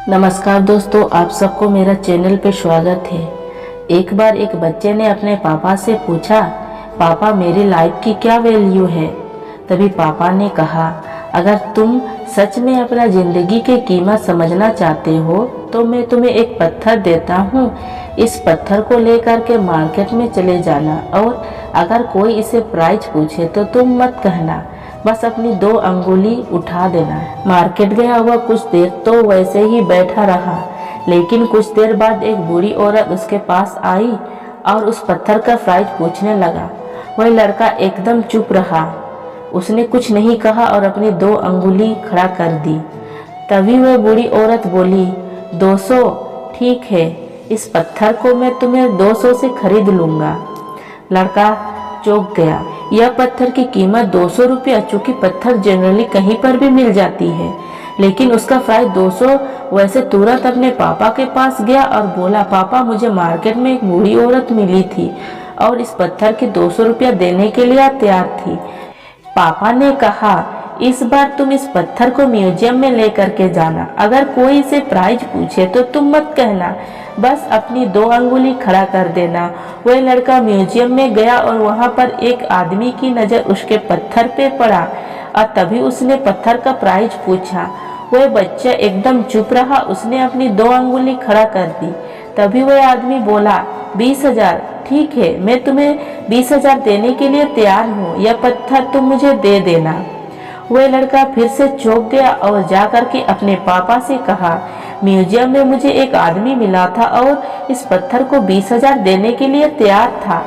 नमस्कार दोस्तों, आप सबको मेरा चैनल पे स्वागत है। एक बार एक बच्चे ने अपने पापा से पूछा, पापा मेरी लाइफ की क्या वैल्यू है। तभी पापा ने कहा, अगर तुम सच में अपना ज़िंदगी की कीमत समझना चाहते हो तो मैं तुम्हें एक पत्थर देता हूँ। इस पत्थर को लेकर के मार्केट में चले जाना और अगर कोई इसे प्राइस पूछे तो तुम मत कहना, बस अपनी 2 अंगुली उठा देना। मार्केट गया हुआ कुछ देर तो वैसे ही बैठा रहा, लेकिन कुछ देर बाद एक बूढ़ी औरत उसके पास आई और उस पत्थर का प्राइस पूछने लगा। वह लड़का एकदम चुप रहा, उसने कुछ नहीं कहा और अपनी 2 अंगुली खड़ा कर दी। तभी वह बूढ़ी औरत बोली, 200 ठीक है, इस पत्थर को मैं तुम्हें 200 से खरीद लूँगा। लड़का चौंक गया, यह पत्थर की कीमत 200 रुपया, चूँकि पत्थर जनरली कहीं पर भी मिल जाती है, लेकिन उसका प्राइस 200। वैसे तुरंत अपने पापा के पास गया और बोला, पापा मुझे मार्केट में एक बूढ़ी औरत मिली थी और इस पत्थर के 200 रुपया देने के लिए तैयार थी। पापा ने कहा, इस बार तुम इस पत्थर को म्यूजियम में लेकर के जाना, अगर कोई इसे प्राइस पूछे तो तुम मत कहना, बस अपनी 2 अंगुली खड़ा कर देना। वह लड़का म्यूजियम में गया और वहां पर एक आदमी की नज़र उसके पत्थर पे पड़ा और तभी उसने पत्थर का प्राइस पूछा। वह बच्चा एकदम चुप रहा, उसने अपनी 2 अंगुली खड़ा कर दी। तभी वह आदमी बोला, 20,000 ठीक है, मैं तुम्हें 20,000 देने के लिए तैयार हूँ, यह पत्थर तुम मुझे दे देना। वह लड़का फिर से चौंक गया और जाकर के अपने पापा से कहा, म्यूजियम में मुझे एक आदमी मिला था और इस पत्थर को 20,000 देने के लिए तैयार था।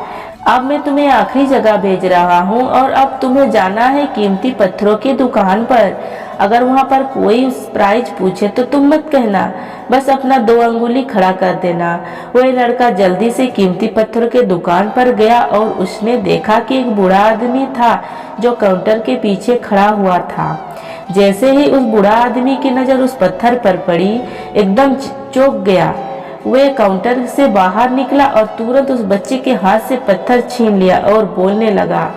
अब मैं तुम्हें आखिरी जगह भेज रहा हूँ और अब तुम्हें जाना है कीमती पत्थरों की दुकान पर। अगर वहाँ पर कोई प्राइस पूछे तो तुम मत कहना, बस अपना 2 अंगुली खड़ा कर देना। वह लड़का जल्दी से कीमती पत्थरों के दुकान पर गया और उसने देखा कि एक बूढ़ा आदमी था जो काउंटर के पीछे खड़ा हुआ था। जैसे ही उस बूढ़ा आदमी की नज़र उस पत्थर पर पड़ी, एकदम चौंक गया। वह काउंटर से बाहर निकला और तुरंत उस बच्चे के हाथ से पत्थर छीन लिया और बोलने लगा,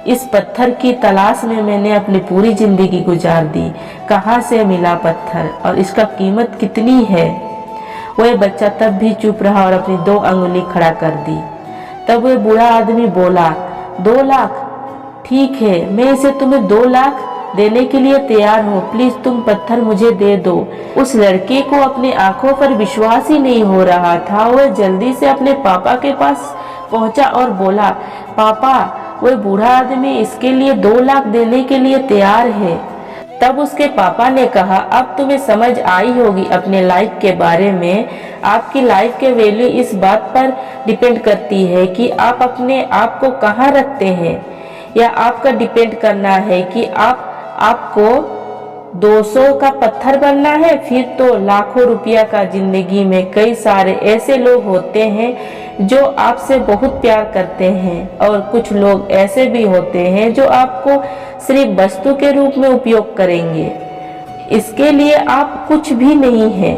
इस पत्थर की तलाश में मैंने अपनी पूरी जिंदगी गुजार दी। कहाँ से मिला पत्थर और इसका कीमत कितनी है। वह बच्चा तब भी चुप रहा और अपनी 2 अंगुली खड़ा कर दी। तब वह बूढ़ा आदमी बोला, 2 लाख ठीक है, मैं इसे तुम्हें 2 लाख देने के लिए तैयार हूँ, प्लीज तुम पत्थर मुझे दे दो। उस लड़के को अपने आंखों पर विश्वास ही नहीं हो रहा था। वह जल्दी से अपने पापा के पास पहुंचा और बोला, पापा वह बूढ़ा आदमी इसके लिए 2 लाख देने के लिए तैयार है। तब उसके पापा ने कहा, अब तुम्हें समझ आई होगी अपने लाइफ के बारे में। आपकी लाइफ के वैल्यू इस बात पर डिपेंड करती है कि आप अपने आप को कहाँ रखते हैं, या आपका डिपेंड करना है कि आपको 200 का पत्थर बनना है। फिर तो लाखों रुपया का जिंदगी में कई सारे ऐसे लोग होते हैं जो आपसे बहुत प्यार करते हैं, और कुछ लोग ऐसे भी होते हैं जो आपको सिर्फ वस्तु के रूप में उपयोग करेंगे। इसके लिए आप कुछ भी नहीं है,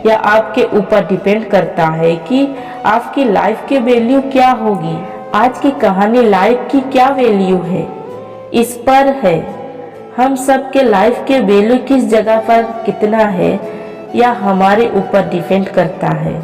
या आपके ऊपर डिपेंड करता है कि आपकी लाइफ की वैल्यू क्या होगी। आज की कहानी लाइफ की क्या वैल्यू है इस पर है। हम सब के लाइफ के वैल्यू किस जगह पर कितना है, या हमारे ऊपर डिपेंड करता है।